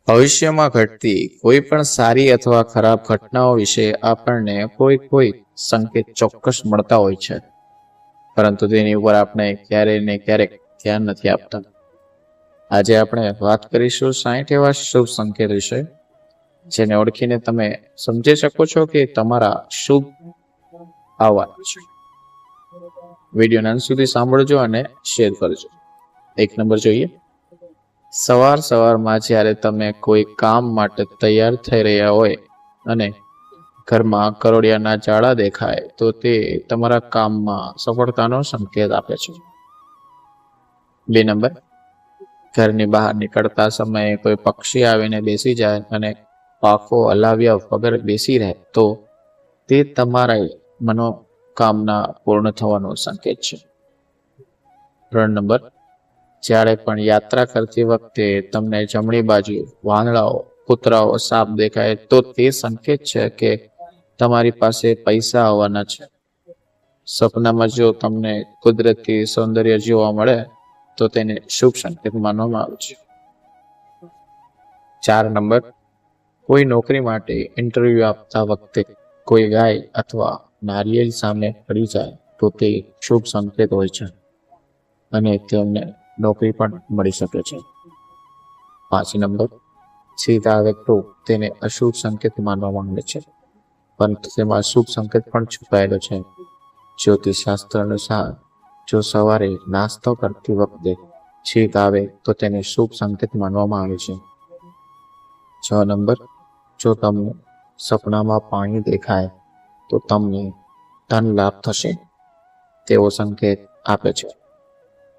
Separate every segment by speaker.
Speaker 1: ભવિષ્યમાં ઘટતી કોઈ પણ સારી અથવા ખરાબ ઘટનાઓ વિશે આપણને કોઈ સંકેત ચોક્કસ મળતા હોય છે, પરંતુ તેની ઉપર આપણે ક્યારેય ને ક્યારેક ધ્યાન નથી આપતા. આજે આપણે વાત કરીશું 60 એવા શુભ સંકેત વિશે, જેને ઓળખીને તમે સમજી શકો છો કે તમારા શુભ આવવાના છે. વિડીયો અંત સુધી સાંભળજો અને શેર કરજો. 1 નંબર જોઈએ. સવારમાં જ્યારે તમે કોઈ કામ માટે તૈયાર થઈ રહ્યા હોય અને ઘરમાં કરોળિયાના જાળા દેખાય તો તે તમારા કામમાં સફળતાનો સંકેત આપે છે. 2 નંબર, ઘરની બહાર નીકળતા સમયે કોઈ પક્ષી આવીને બેસી જાય અને પાંખો હલાવ્યા વગર બેસી રહે તો તે તમારા મનોકામના પૂર્ણ થવાનો સંકેત છે. 3 નંબર, જ્યારે પણ યાત્રા કરતી વખતે તમને જમણી બાજુ વાંદરાઓ, કૂતરાઓ, સાપ દેખાય તો તે સંકેત છે કે તમારી પાસે પૈસા આવવાના છે. સપનામાં જો તમને કુદરતી સૌંદર્ય જોવા મળે તો તેને શુભ સંકેત માનવામાં આવે છે. 4 નંબર, કોઈ નોકરી માટે ઇન્ટરવ્યુ આપતા વખતે કોઈ ગાય અથવા નારિયેળ સામે પડી જાય તો તે શુભ સંકેત હોય છે અને તેમને નોકરી પણ મળી શકે છે. 5 નંબર, સીધા આવે તો તેને અશુભ સંકેત માનવામાં આવે છે, પરંતુ તેમાં શુભ સંકેત પણ છુપાયેલો છે. જ્યોતિષશાસ્ત્ર અનુસાર જો સવારે નાસ્તો કરતી વખતે છીંક આવે તો તેને શુભ સંકેત માનવામાં આવે છે. 6 નંબર, જો તમને સપનામાં પાણી દેખાય તો તમને ધન લાભ થશે તેવો સંકેત આપે છે.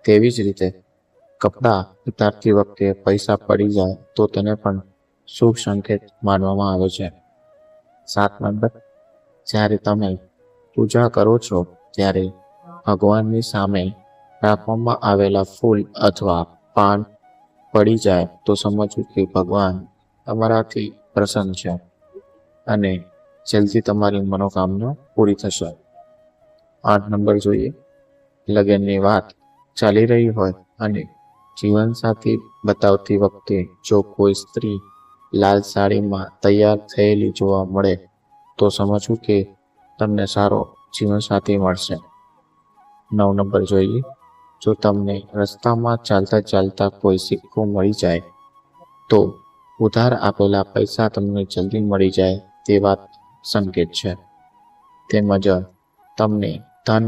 Speaker 1: તેવી જ રીતે કપડાં ઉતારતી વખતે પૈસા પડી જાય તો તેને પણ શુભ સંકેત માનવામાં આવે છે. 7 નંબર, જ્યારે તમે પૂજા કરો છો ત્યારે ભગવાનની સામે રાખવામાં આવેલા ફૂલ અથવા પાન પડી જાય તો સમજવું કે ભગવાન તમારાથી પ્રસન્ન છે અને જલ્દી તમારી મનોકામના પૂરી થશે. 8 નંબર જોઈએ. લગ્નની વાત ચાલી રહી હોય અને જીવનસાથી બતાવતી વખતે જો કોઈ સ્ત્રી લાલ સાડીમાં તૈયાર થયેલી જોવા મળે તો સમજવું કે તમને સારો જીવનસાથી મળશે. 9 નંબર જોઈએ. જો તમને રસ્તામાં ચાલતા કોઈ સિક્કો મળી જાય તો ઉધાર આપેલા પૈસા તમને જલ્દી મળી જાય તેવા સંકેત છે, તેમજ તમને ધન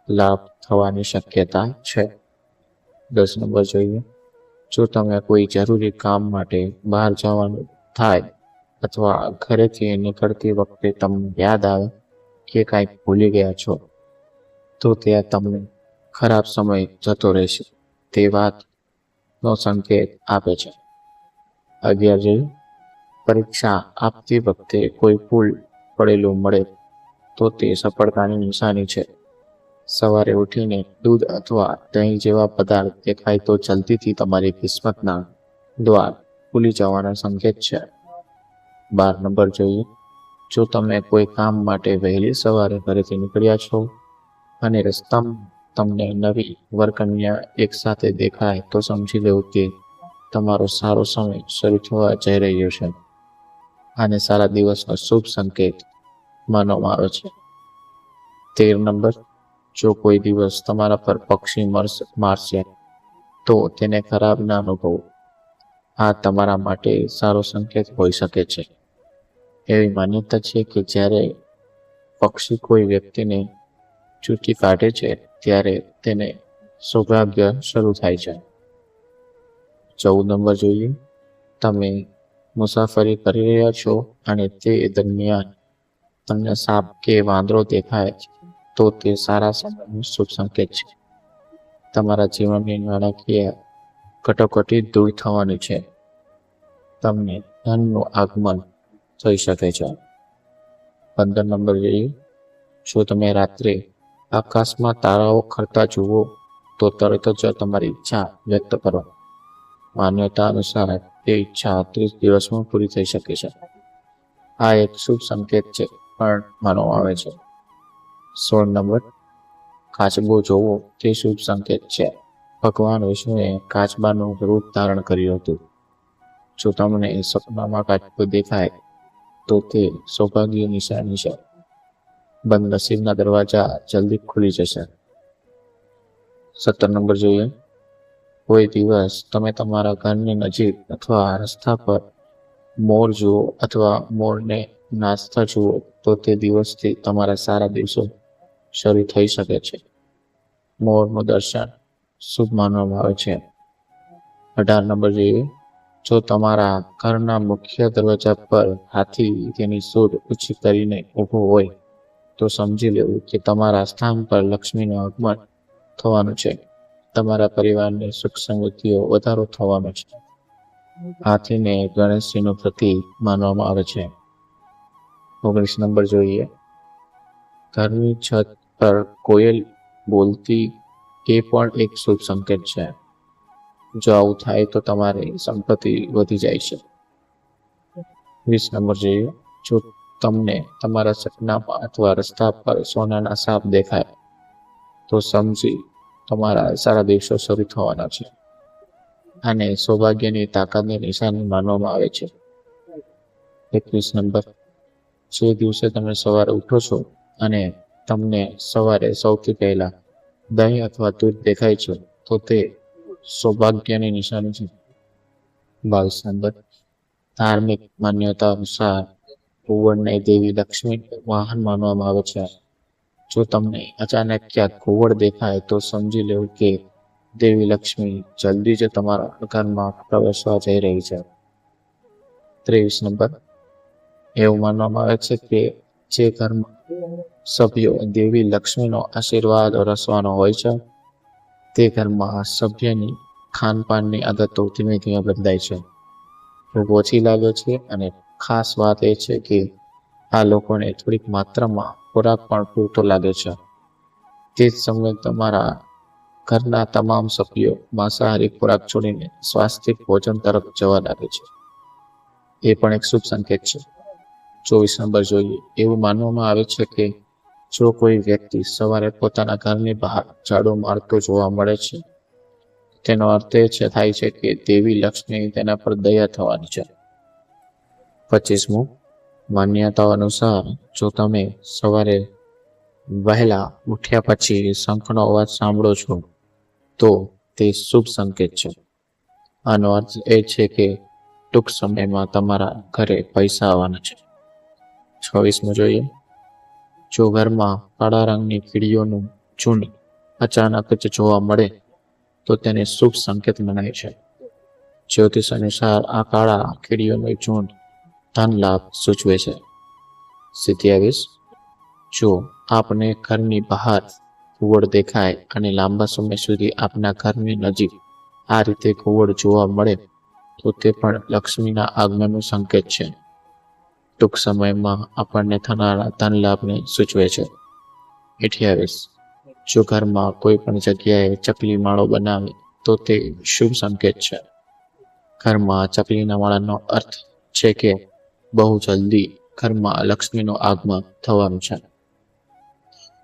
Speaker 1: લાભ થવાની શક્યતા છે. 10 નંબર જોઈએ. જો તમે કોઈ જરૂરી કામ માટે બહાર જવાનું થાય અથવા ઘરેથી નીકળતી વખતે તમને યાદ આવે કે કાંઈક ભૂલી ગયા છો તો ત્યાં તમને ખરાબ સમય જતો રહેશે તે વાતનો સંકેત આપે છે. 11 જોઈએ. પરીક્ષા આપતી વખતે કોઈ ભૂલ પડેલું મળે તો તે સફળતાની નિશાની છે. સવારે ઉઠીને દૂધ અથવા દહીં જેવા પદાર્થ દેખાય તો જલ્દીથી તમારી કિસ્મતના દ્વાર ખુલી જવાના સંકેત છે. 12 નંબર જોઈએ. જો તમે કોઈ કામ માટે વહેલી સવારે ઘરેથી નીકળ્યા છો અને રસ્તામાં તમને નવી વરકન્યા એકસાથે દેખાય તો સમજી લેવું કે તમારો સારો સમય શરૂ થવા જઈ રહ્યો છે. આને સારા દિવસનો શુભ સંકેત માનવામાં આવે છે. 13 નંબર, જો કોઈ દિવસ તમારા પર પક્ષી મારશે તો તેને ખરાબ ના અનુભવો. આ તમારા માટે સારો સંકેત હોઈ શકે છે. એવી માન્યતા છે કે જ્યારે પક્ષી કોઈ વ્યક્તિને ચૂંટી કાઢે છે ત્યારે તેને સૌભાગ્ય શરૂ થાય છે. 14 નંબર જોઈએ. તમે મુસાફરી કરી રહ્યા છો અને તે દરમિયાન તમને સાપ કે વાંદરો દેખાય તો તે સારા સમયનો શુભ સંકેત છે. તમારા જીવનની નાણાકીય કટોકટી દૂર થવાની છે. તમને ધનનું આગમન થઈ શકે છે. 15 નંબર જોઈએ. જો તમે રાત્રે આકાશમાં તારાઓ ખરતા જુઓ તો તરત જ તમારી ઈચ્છા વ્યક્ત કરો. માન્યતા અનુસાર તે ઈચ્છા 30 દિવસમાં પૂરી થઈ શકે છે. આ એક શુભ સંકેત છે પણ માનવામાં આવે છે. 16 નંબર, કાચબો જોવો તે શુભ સંકેત છે. ભગવાન વિષ્ણુએ કાચબાનું રૂપ ધારણ કર્યું હતું. જો તમને સપનામાં કાચબો દેખાય તો તે સૌભાગ્ય નિશાની છે. બંધ નસીબના દરવાજા જલ્દી ખુલી જશે. 17 નંબર જોઈએ. કોઈ દિવસ તમે તમારા ઘરની નજીક અથવા રસ્તા પર મોર જુઓ અથવા મોરને નાચતા જુઓ તો તે દિવસથી તમારા સારા દિવસો શરૂ થઈ શકે છે. મોરનું દર્શન શુભ માનવામાં આવે છે. 18 નંબર જોઈએ. જો તમારા ઘરના મુખ્ય દરવાજા પર હાથી તેની સૂંઢ ઊંચી કરીને ઊભો હોય તો સમજી લેવું કે તમારા સ્થાન પર લક્ષ્મીનું આગમન થવાનું છે. તમારા પરિવારની સુખ સમૃદ્ધિઓ વધારો થવાનો છે. હાથીને ગણેશજીનું પ્રતીક માનવામાં આવે છે. 19 નંબર જોઈએ. ઘરની છત પર કોયલ બોલતી એ પણ એક શુભ સંકેત છે. જો આવું થાય તો તમારી સંપત્તિ વધી જાય છે. 20 નંબર જોઈએ. જો તમને તમારા સપનામાં અથવા રસ્તા પર સોનાના સાપ દેખાય તો સમજી તમારા સારા દિવસો શરૂ થવાના છે. આને સૌભાગ્યની તાકાતની નિશાની માનવામાં આવે છે. 21 નંબર. જે દિવસે તમે સવારે ઉઠો છો અને તમને સવારે સૌથી પહેલા દહીં અથવા દૂધ દેખાય છે તો તે સૌભાગ્યની નિશાની છે. 22 નંબર. ધાર્મિક માન્યતા અનુસાર ઘુવડને દેવી લક્ષ્મી વાહન માનવામાં આવે છે. જો તમને અચાનક ક્યાંક ઘુવડ દેખાય તો સમજી લેવું કે દેવી લક્ષ્મી જલ્દી જ તમારા ઘરમાં પ્રવેશવા જઈ રહી છે. 23 નંબર. એવું માનવામાં આવે છે કે જે ઘરમાં સભ્યો દેવી લક્ષ્મીનો આશીર્વાદ વરસવાનો હોય છે તે ઘરમાં સભ્યની ખાનપાનની આદતો ધીમે ધીમે બદલાય છે. ભૂખ ઓછી લાગે છે અને ખાસ વાત એ છે કે આ લોકોને થોડીક માત્રામાં ખોરાક પણ પૂરતો લાગે છે. તે જ સમયે તમારા ઘરના તમામ સભ્યો માંસાહારી ખોરાક છોડીને સ્વાસ્થિક ભોજન તરફ જવા લાગે છે. એ પણ એક શુભ સંકેત છે. 24 નંબર જોઈએ. એવું માનવામાં આવે છે કે જો કોઈ વ્યક્તિ સવારે પોતાના ઘરની બહાર ઝાડુ મારતો જોવા મળે છે તેનો અર્થ એ થાય છે કે દેવી લક્ષ્મી તેના પર દયા થવાની છે. 25મું. માન્યતાઓ અનુસાર જો તમે સવારે વહેલા ઉઠ્યા પછી શંખનો અવાજ સાંભળો છો તો તે શુભ સંકેત છે. આનો અર્થ એ છે કે ટૂંક સમયમાં તમારા ઘરે પૈસા આવવાના છે. 26મું જોઈએ. જો ઘરમાં કાળા રંગની કીડીઓનું ઝુંડ અચાનક જ જોવા મળે તો તેને શુભ સંકેત મનાય છે. જ્યોતિષ અનુસાર આ કાળા કીડીઓનું ઝુંડ ધન લાભ સૂચવે છે. 27. જો આપને ઘરની બહાર ઘુવડ દેખાય અને લાંબા સમય સુધી આપના ઘરની નજીક આ રીતે ઘુવડ જોવા મળે તો તે પણ લક્ષ્મીના આગમનનું સંકેત છે. ટૂંક સમયમાં આપણને થનારા ધન લાભને સૂચવે છે. 28. જો ઘરમાં કોઈ પણ જગ્યાએ ચકલી માળો બનાવે તો તે શુભ સંકેત છે. ઘરમાં ચકલીના માળાનો અર્થ છે કે બહુ જલ્દી ઘરમાં લક્ષ્મીનું આગમન થવાનું છે.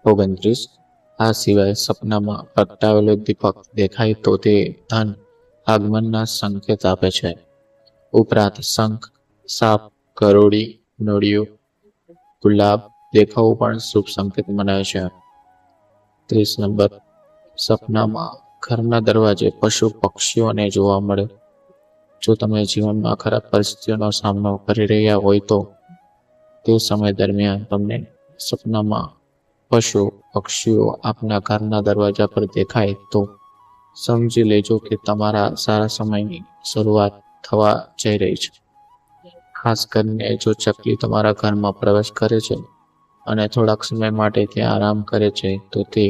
Speaker 1: 29. આ સિવાય સપનામાં પ્રગટાવેલો દીપક દેખાય તો તે ધન આગમનના સંકેત આપે છે. ઉપરાંત શંખ, સાપ, ગરોળી, નળિયું, ગુલાબ દેખાવું પણ શુભ સંકેત મનાય છે. 30 નંબર. સપનામાં ઘરના દરવાજે પશુ પક્ષીઓને જોવા મળે. જો તમે જીવનમાં ખરાબ પરિસ્થિતિઓનો સામનો કરી રહ્યા હોય તો તે સમય દરમિયાન તમને સપનામાં પશુ પક્ષીઓ આપના ઘરના દરવાજા પર દેખાય તો સમજી લેજો કે તમારા સારા સમયની શરૂઆત થવા જઈ રહી છે. ખાસ કરીને જો ચકલી તમારા ઘરમાં પ્રવેશ કરે છે અને થોડાક સમય માટે ત્યાં આરામ કરે છે તો તે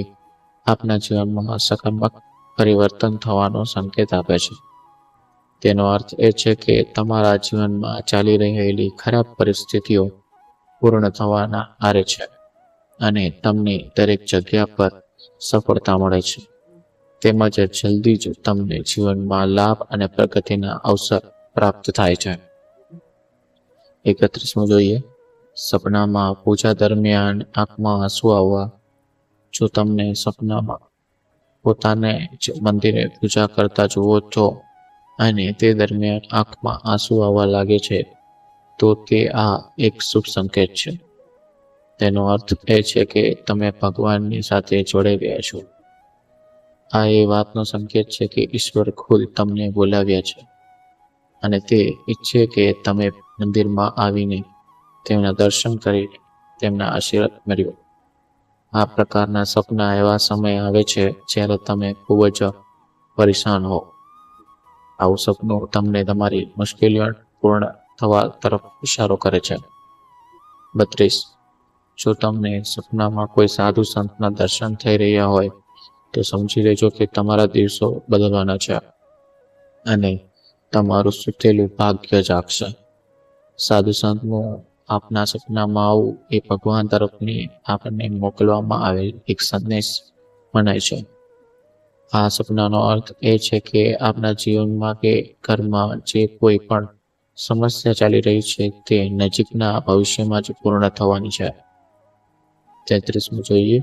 Speaker 1: આપના જીવનમાં સકારાત્મક પરિવર્તન થવાનો સંકેત આપે છે. તેનો અર્થ એ છે કે તમારા જીવનમાં ચાલી રહેલી ખરાબ પરિસ્થિતિઓ પૂર્ણ થવાના આરે છે અને તમને દરેક જગ્યા પર સફળતા મળે છે. તેમજ જલ્દી જ તમને જીવનમાં લાભ અને પ્રગતિના અવસર પ્રાપ્ત થાય છે. 31મું જોઈએ. સપનામાં પૂજા દરમિયાન આંખમાં આંસુ આવવા. જો તમને સપનામાં પોતાને જ મંદિરે પૂજા કરતા જુઓ તો અને તે દરમિયાન આંખમાં આંસુ આવવા લાગે છે, તો તે આ એક શુભ સંકેત છે. તેનો અર્થ એ છે કે તમે ભગવાનની સાથે જોડાઈ ગયા છો. આ એ વાતનો સંકેત છે કે ઈશ્વર ખુદ તમને બોલાવ્યા છે અને તે ઈચ્છે કે તમે મંદિરમાં આવીને તેમના દર્શન કરી તેમના આશીર્વાદ મેળવો. આ પ્રકારના સપના એવા સમય આવે છે જ્યારે તમે ખૂબ જ પરેશાન હો. આવું સપનું તમને તમારી મુશ્કેલીઓ પૂર્ણ થવા તરફ ઇશારો કરે છે. 32. જો તમને સપનામાં કોઈ સાધુ સંતના દર્શન થઈ રહ્યા હોય તો સમજી લેજો કે તમારા દિવસો બદલવાના છે અને તમારું સુતેલું ભાગ્ય જાગશે. સાધુ સંતનું આપના સપનામાં આવવું એ ભગવાન તરફની આપણને મોકલવામાં આવેલ એક સંદેશ મનાય છે. આ સપનાનો અર્થ એ છે કે આપણા જીવનમાં કે ઘરમાં જે કોઈ પણ સમસ્યા ચાલી રહી છે તે નજીકના ભવિષ્યમાં જ પૂર્ણ થવાની છે. 33 જોઈએ.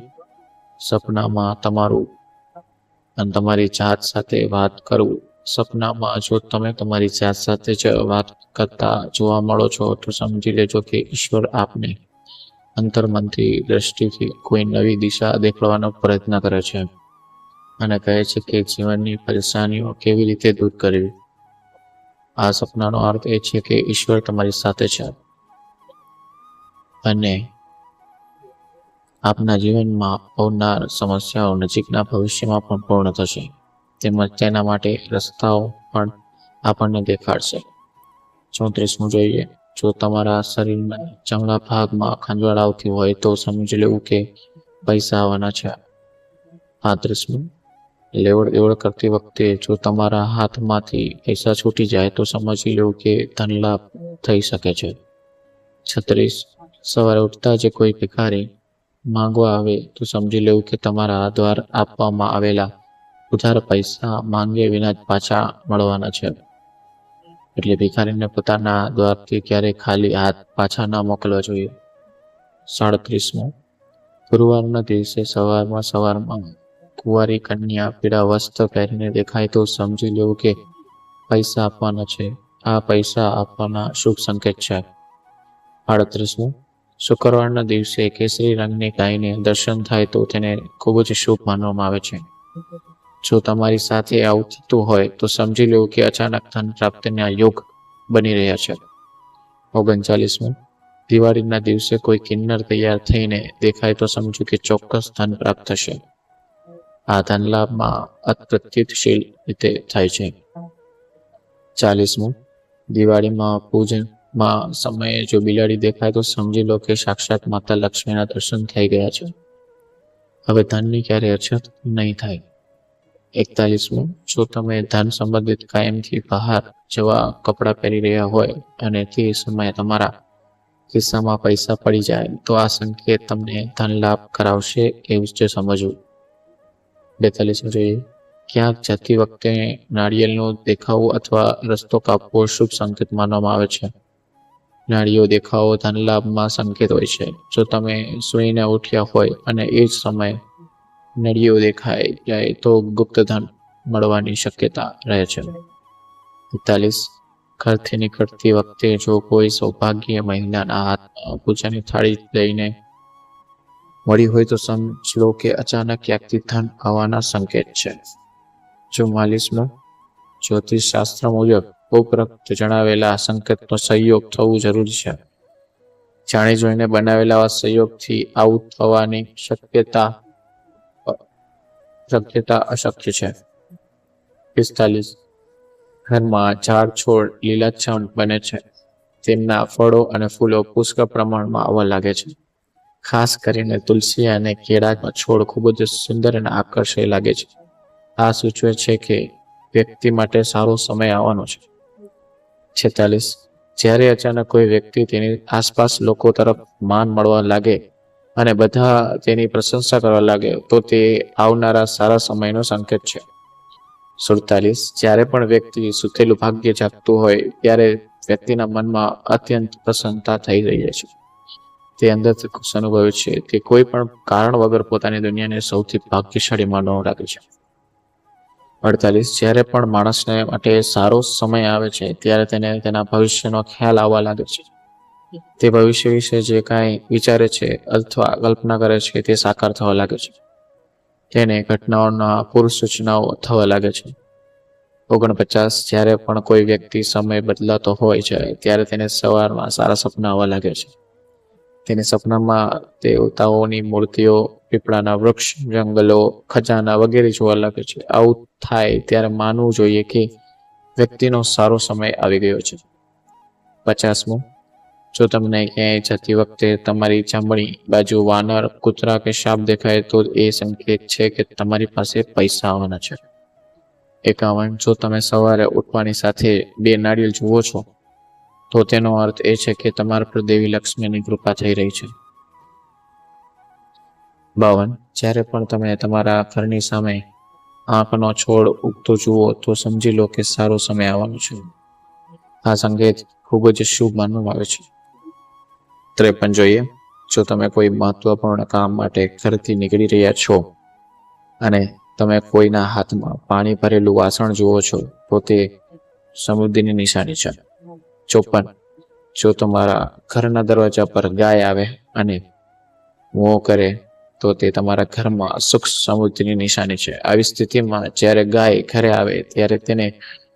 Speaker 1: સપનામાં તમારું અને તમારી જાત સાથે વાત કરવું. સપનામાં જો તમે તમારી જાત સાથે જ વાત કરતા જોવા મળો છો તો સમજી લેજો કે ઈશ્વર આપને અંતર્મનથી દ્રષ્ટિથી કોઈ નવી દિશા દેખાડવાનો પ્રયત્ન કરે છે અને કહે છે કે જીવનની પરેશાનીઓ કેવી રીતે દૂર કરવી. આ સપનાનો અર્થ એ છે કે ઈશ્વર તમારી સાથે છે અને આપના જીવનમાં આવનાર સમસ્યાઓ નજીકના ભવિષ્યમાં પણ પૂર્ણ થશે, તેમજ તેના માટે રસ્તાઓ પણ આપણને દેખાડશે. 34 જોઈએ. જો તમારા શરીરના જમણા ભાગમાં ખંજવાળ આવતી હોય તો સમજી લેવું કે પૈસા આવવાના છે. 35. લેવડ દેવડ કરતી વખતે જો તમારા હાથમાંથી પૈસા છૂટી જાય તો સમજી લેવું કે ધન લાભ થઈ શકે છે. 36. સવારે ઉઠતા જે કોઈ ભિખારી માંગવા આવે તો સમજી લેવું કે તમારા દ્વારા આપવામાં આવેલા ઉધાર પૈસા માંગે વિના જ પાછા મળવાના છે. એટલે ભિખારીને પોતાના દ્વારથી ક્યારેય ખાલી હાથ પાછા ન મોકલવા જોઈએ. 37. ગુરુવારના દિવસે સવારમાં કુંવારી કન્યા પીળા વસ્ત્ર પહેરીને દેખાય તો સમજી લેવું કે પૈસા આપવાના છે. આ પૈસા આપવાના શુભ સંકેત છે. 38. શુક્રવારના દિવસે કેસરી રંગની ગાયને દર્શન થાય તો તેને ખૂબ જ શુભ માનવામાં આવે છે. જો તમારી સાથે આવું થતું હોય તો સમજી લેવું કે અચાનક ધન પ્રાપ્તિના યોગ બની રહ્યા છે. 39. દિવાળીના દિવસે કોઈ કિન્નર તૈયાર થઈને દેખાય તો સમજો કે ચોક્કસ ધન પ્રાપ્ત થશે. આ ધન લાભમાં અપ્રત્યુતશીલ રીતે થાય છે. 40. દિવાળીમાં પૂજનમાં સમયે જો બિલાડી દેખાય તો સમજી લો કે સાક્ષાત માતા લક્ષ્મીના દર્શન થઈ ગયા છે. હવે ધનની ક્યારેય અછત નહીં થાય. 41. જો તમે ધન સંબંધિત કાયમથી બહાર જવા કપડાં પહેરી રહ્યા હોય અને તે સમયે તમારા ખિસ્સામાં પૈસા પડી જાય તો આ સંકેત તમને ધન લાભ કરાવશે એવું જ સમજવું. 42 જોઈએ. ક્યાંક જતી વખતે નાળિયેરનું દેખાવું અથવા રસ્તો કાપવો શુભ સંકેત માનવામાં આવે છે. નાળિયેર દેખાવો ધન લાભમાં સંકેત હોય છે. જો તમે સૂઈને ઉઠ્યા હોય અને એ જ સમયે નળીઓ દેખાય જાય તો ગુપ્ત ધન મળવાની શક્યતા રહે છે. 41. ઘરથી નીકળતી વખતે જો કોઈ સૌભાગ્ય મહિલાના હાથમાં પૂજાની થાળી લઈને મળી હોય તો સમજ લો કે અચાનક ક્યાંકથી ધન આવવાના સંકેત છે. 44. જ્યોતિષ શાસ્ત્ર મુજબ ઉપરોક્ત જણાવેલા સંકેતનો સંયોગ થવું જરૂરી છે. જાણી જોઈને બનાવેલા સંયોગથી આવું થવાની શક્યતા અશક્ય છે. 45. ઘરમાં ઝાડ છોડ લીલાછમ બને છે. તેમના ફળો અને ફૂલો પુષ્કળ પ્રમાણમાં આવવા લાગે છે. ખાસ કરીને તુલસી અને કેળાના છોડ ખૂબ જ સુંદર અને આકર્ષક લાગે છે. આ સૂચવે છે કે વ્યક્તિ માટે સારો સમય આવવાનો છે. 46. જ્યારે અચાનક કોઈ વ્યક્તિ તેની આસપાસ લોકો તરફ માન મળવા લાગે અને બધા તેની પ્રશંસા કરવા લાગે તો તે આવનારા સારા સમયનો સંકેત છે. 47. જ્યારે પણ વ્યક્તિ સુતેલું ભાગ્ય જાગતું હોય ત્યારે વ્યક્તિના મનમાં અત્યંત પ્રસન્નતા થઈ રહી છે. તે અંદરથી ખુશ અનુભવે છે. તે કોઈ પણ કારણ વગર પોતાની દુનિયાને સૌથી ભાગ્યશાળી માનવા લાગે છે. 48 જ્યારે પણ માણસને માટે સારો સમય આવે છે ત્યારે તેને તેના ભવિષ્યનો ખ્યાલ આવવા લાગે છે. તે ભવિષ્ય વિશે જે કાંઈ વિચારે છે અથવા કલ્પના કરે છે તે સાકાર થવા લાગે છે. તેને ઘટનાઓના પૂર્વ સૂચનાઓ થવા લાગે છે. 49 જ્યારે પણ કોઈ વ્યક્તિ સમય બદલાતો હોય છે ત્યારે તેને સવારમાં સારા સપના આવવા લાગે છે. તેને સપનામાં દેવતાઓની મૂર્તિઓ, પીપળાના વૃક્ષ, જંગલો, ખજાના વગેરે જોવા લાગે છે. આવું થાય ત્યારે માનવું જોઈએ કે વ્યક્તિનો સારો સમય આવી ગયો છે. 50મું, જો તમને ક્યાંય જતી વખતે તમારી જમણી બાજુ વાનર, કૂતરા કે સાપ દેખાય તો એ સંકેત છે કે તમારી પાસે પૈસા આવવાના છે. 51, જો તમે સવારે ઉઠવાની સાથે 2 નાળિયેર જુઓ છો તો તેનો અર્થ એ છે કે તમારા પર દેવી લક્ષ્મીની કૃપા થઈ રહી છે. 52, જ્યારે પણ તમે તમારા ઘરની સામે આંખનો છોડ ઉગતો જુઓ તો સમજી લો કે સારો સમય આવવાનો છે. આ સંકેત ખૂબ જ શુભ માનવામાં આવે છે. 53 જોઈએ, જો તમે કોઈ મહત્વપૂર્ણ કામ માટે ઘરથી નીકળી રહ્યા છો અને તમે કોઈના હાથમાં પાણી ભરેલું વાસણ જુઓ છો તો તે સમૃદ્ધિની નિશાની છે. 54, જો તમારા ઘરના દરવાજા પર ગાય આવે અને મોં કરે તો તે તમારા ઘરમાં સુખ સમૃદ્ધિની નિશાની છે. આવી સ્થિતિમાં જ્યારે ગાય ઘરે આવે ત્યારે તેને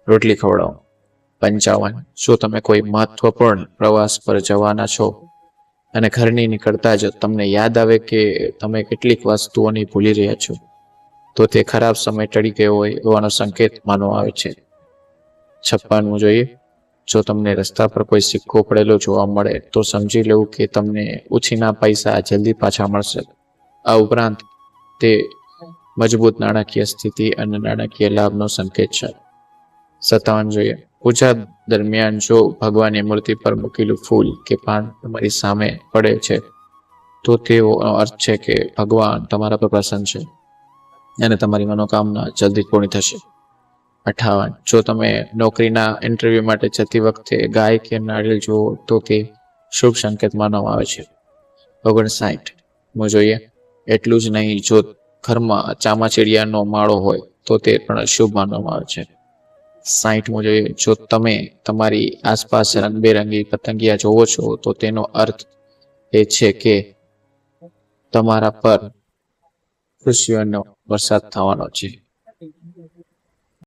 Speaker 1: રોટલી ખવડાવો. 55, જો તમે કોઈ મહત્વપૂર્ણ પ્રવાસ પર જવાના છો અને ઘરની નીકળતા જ તમને યાદ આવે કે તમે કેટલીક વસ્તુઓને ભૂલી રહ્યા છો તો તે ખરાબ સમય ટળી ગયો હોય એવાનો સંકેત માનવામાં આવે છે. 56મું જોઈએ, જો તમને રસ્તા પર કોઈ સિક્કો પડેલો જોવા મળે તો સમજી લેવું કે તમને ઉછીના પૈસા જલ્દી પાછા મળશે. આ ઉપરાંત તે મજબૂત નાણાકીય સ્થિતિ અને નાણાકીય લાભનો સંકેત છે. 57 જોઈએ, પૂજા દરમિયાન જો ભગવાનની મૂર્તિ પર મૂકેલું ફૂલ કે પાન તમારી સામે પડે છે તો તેનો અર્થ છે કે ભગવાન તમારા પર પ્રસન્ન છે અને તમારી મનોકામના જલ્દી પૂર્ણ થશે. 58, જો તમે નોકરીના ઇન્ટરવ્યૂ માટે જતી વખતે ગાય કે નાળિયેર જુઓ તો તે શુભ સંકેત માનવામાં આવે છે. 59મું જોઈએ, એટલું જ નહીં, જો ઘરમાં ચામાચીડિયાનો માળો હોય તો તે પણ શુભ માનવામાં આવે છે. 60મું જોઈએ, જો તમે તમારી આસપાસ રંગબેરંગી પતંગિયા જોવો છો તો તેનો અર્થ એ છે કે તમારા પર ખુશીઓનો વરસાદ થવાનો છે.